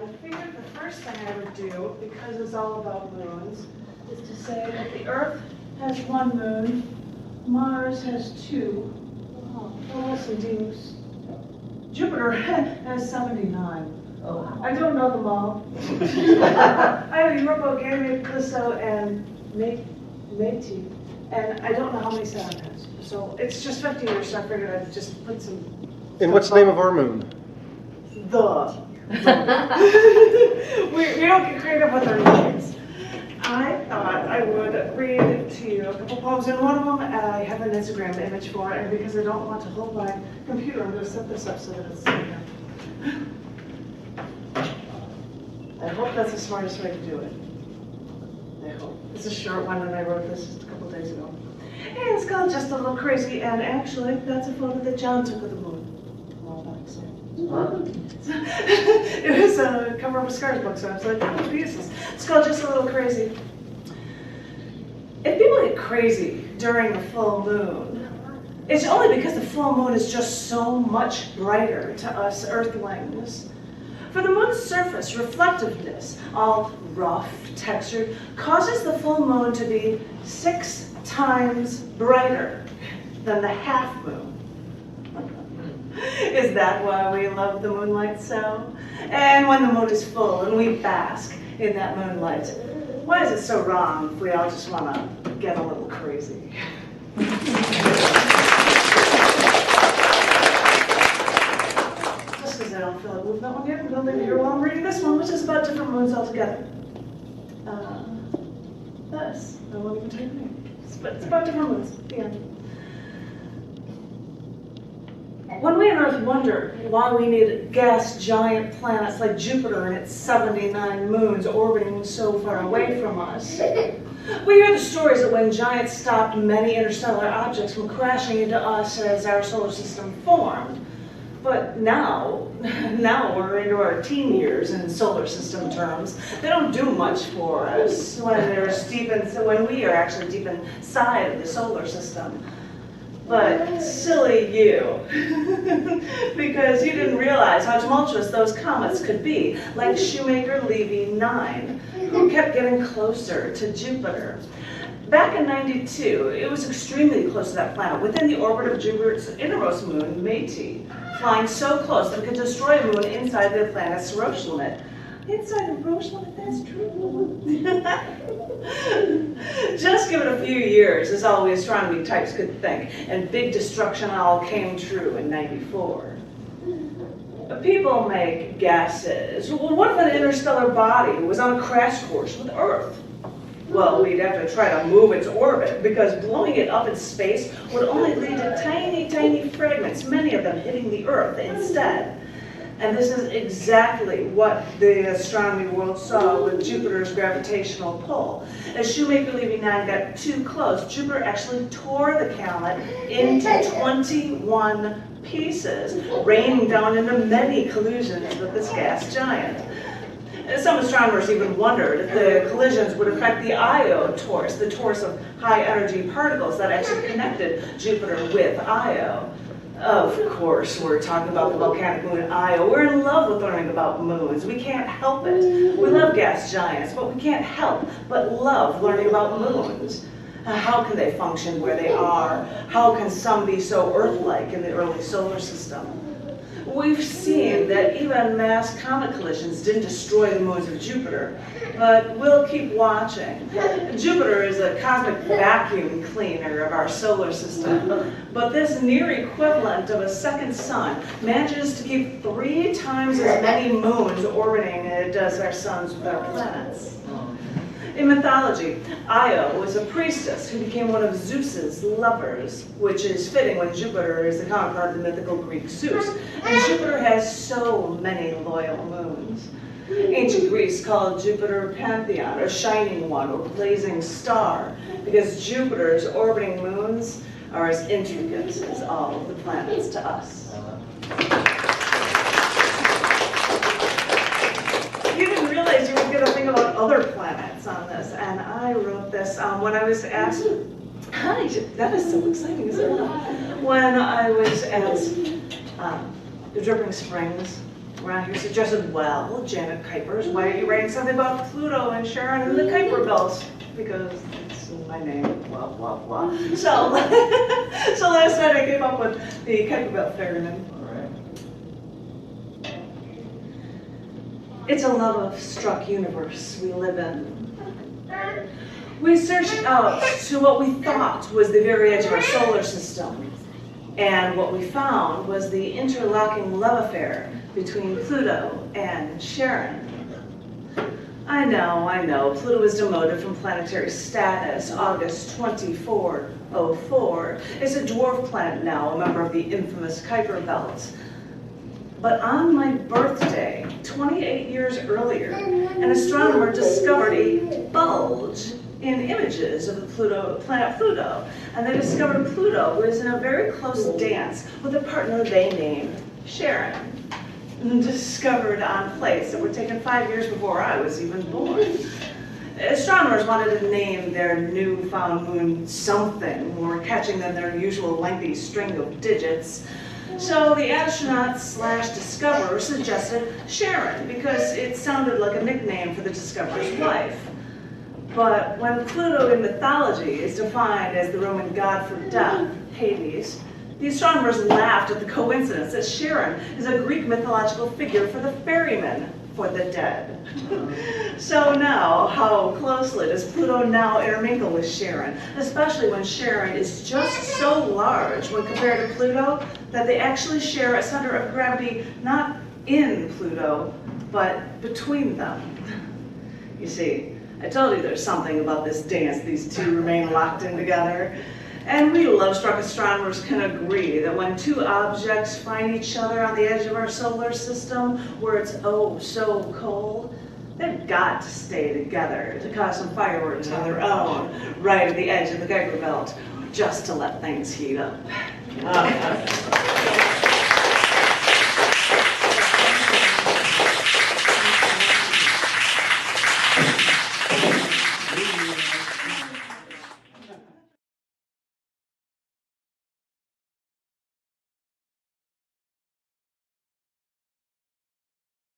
I figured the first thing I would do, because it's all about moons, is to say that the Earth has 1 moon, Mars has 2, oh, listen, Deus. Jupiter has 79. Oh. I don't know them all. I have Europa, Ganymede, Callisto, and Métis, and I don't know how many Saturn has. So it's just 50 years, so I figured I'd just put some. And what's the name of our moon? The. we don't get creative with our names. I thought I would read to you a couple poems, and one of them I have an Instagram image for, and because I don't want to hold my computer, I'm going to set this up so that it's here. I hope that's the smartest way to do it. I hope. It's a short one, and I wrote this just a couple days ago. And it's called Just a Little Crazy, and actually, that's a photo that John took of the moon. Well, that's it. It was a cover of a Scars book, so I was like, oh, pieces. It's called Just a Little Crazy. If people get crazy during the full moon, it's only because the full moon is just so much brighter to us Earthlings. For the moon's surface, reflectiveness, all rough, textured, causes the full moon to be 6 times brighter than the half moon. Is that why we love the moonlight so? And when the moon is full and we bask in that moonlight, why is it so wrong if we all just want to get a little crazy? Just because I don't feel like moving that one yet, I'm going to leave it here while I'm reading this one, which is about different moons altogether. This, I won't even tell you the name. It's about different moons. The end. When we on Earth wonder why we need gas giant planets like Jupiter and its 79 moons orbiting so far away from us, we hear the stories of when giants stopped many interstellar objects from crashing into us as our solar system formed. But now we're into our teen years in solar system terms. They don't do much for us when we are actually deep inside of the solar system. But silly you, because you didn't realize how tumultuous those comets could be, like Shoemaker-Levy 9, who kept getting closer to Jupiter. Back in '92, it was extremely close to that planet, within the orbit of Jupiter's innermost moon, Métis, flying so close that it could destroy a moon inside the planet's Roche limit. Inside the Roche limit, that's true. Just give it a few years, is all we astronomy types could think, and big destruction all came true in '94. People make guesses. Well, what if an interstellar body was on a crash course with Earth? Well, we'd have to try to move its orbit, because blowing it up in space would only lead to tiny, tiny fragments, many of them hitting the Earth instead. And this is exactly what the astronomy world saw with Jupiter's gravitational pull. As Shoemaker-Levy 9 got too close, Jupiter actually tore the comet into 21 pieces, raining down into many collisions with this gas giant. Some astronomers even wondered if the collisions would affect the Io torus, the torus of high-energy particles that actually connected Jupiter with Io. Of course, we're talking about the volcanic moon Io. We're in love with learning about moons. We can't help it. We love gas giants, but we can't help but love learning about moons. How can they function where they are? How can some be so Earth-like in the early solar system? We've seen that even mass comet collisions didn't destroy the moons of Jupiter, but we'll keep watching. Jupiter is a cosmic vacuum cleaner of our solar system, but this near equivalent of a second sun manages to keep 3 times as many moons orbiting as it does our suns with our planets. In mythology, Io was a priestess who became one of Zeus's lovers, which is fitting when Jupiter is the counterpart of the mythical Greek Zeus, and Jupiter has so many loyal moons. Ancient Greece called Jupiter Pantheon, or shining one, or blazing star, because Jupiter's orbiting moons are as intricate as all of the planets to us. You didn't realize you were going to think about other planets on this, and I wrote this when I was asked, hi, that is so exciting, isn't it? When I was at the Dripping Springs around here suggested, well, Janet Kuypers, why are you writing something about Pluto and Charon and the Kuiper Belt? Because it's in my name, blah, blah, blah. So, so last night I came up with the Kuiper Belt ferryman. It's a love-struck universe we live in. We searched out to what we thought was the very edge of our solar system. And what we found was the interlocking love affair between Pluto and Charon. I know, Pluto was demoted from planetary status August 2404. It's a dwarf planet now, a member of the infamous Kuiper Belt. But on my birthday, 28 years earlier, an astronomer discovered a bulge in images of the planet Pluto. And they discovered Pluto was in a very close dance with a partner they named Charon, discovered on plates that were taken 5 years before I was even born. Astronomers wanted to name their newfound moon something more catching than their usual lengthy string of digits. So the astronaut/discoverer suggested Charon because it sounded like a nickname for the discoverer's wife. But when Pluto in mythology is defined as the Roman god for death, Hades, the astronomers laughed at the coincidence that Charon is a Greek mythological figure for the ferryman for the dead. So now, how closely does Pluto now intermingle with Charon, especially when Charon is just so large when compared to Pluto that they actually share a center of gravity not in Pluto, but between them. You see, I told you there's something about this dance these two remain locked in together. And we love-struck astronomers can agree that when two objects find each other on the edge of our solar system, where it's oh so cold, they've got to stay together to cause some fireworks on their own, right at the edge of the Kuiper Belt, just to let things heat up.